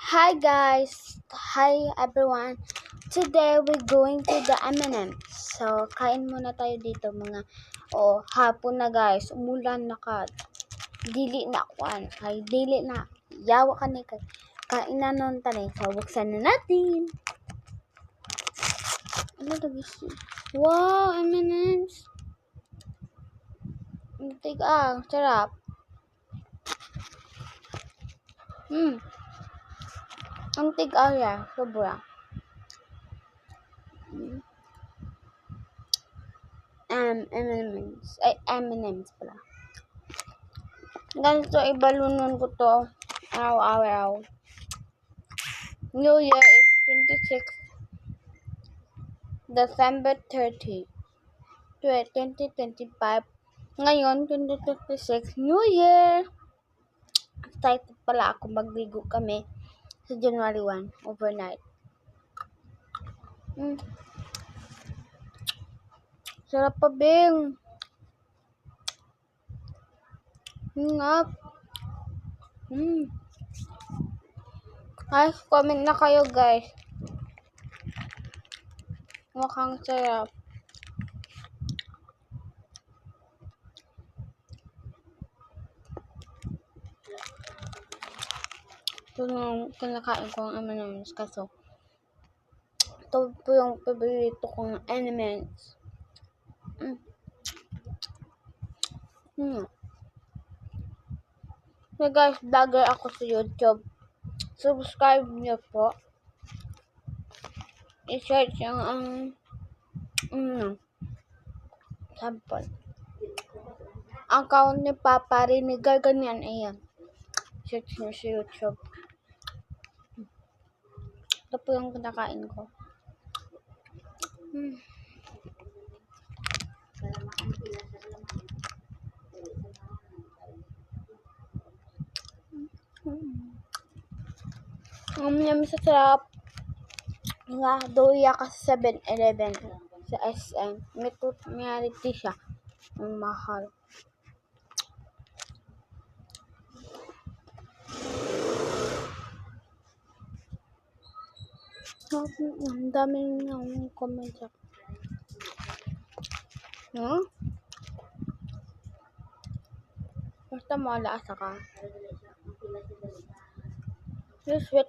Hi guys! Hi everyone! Today we're going to the M&M. So, kain muna tayo dito mga hapon na guys. Umulan na ka. Dili na kuan. Kay dili na. Yawa ka ni kay. Kain na nun tani. So, buksan na natin. Ano to guys? Wow! M&M's! Sarap. Ang tiga sobra. M&M's pala. Ganito ibalunon ko to. Araw-araw. New Year is 26 December 30, 2025. Ngayon, 2026, New Year! Excited pala ako magligo kami sa January 1, overnight. Sarap pa, Bing! Hingap! Guys, comment na kayo, guys. Mukhang sarap. Ito yung kinakain ko ang M&M's kaso ito po yung paborito kong M&M's. So guys, vlogger ako sa YouTube. Subscribe niyo po. I-search yung sample. Account ni Papa Rinigar, ganyan, ayan. Search niyo sa YouTube. Ito po yung kinakain ko. Yummy sa sarap. Doya ka sa 7-Eleven sa SM. May reality siya. Ang mahal. Ang dami ng comment siya. Basta malaasa ka. Yung sweet.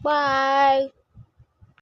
Bye!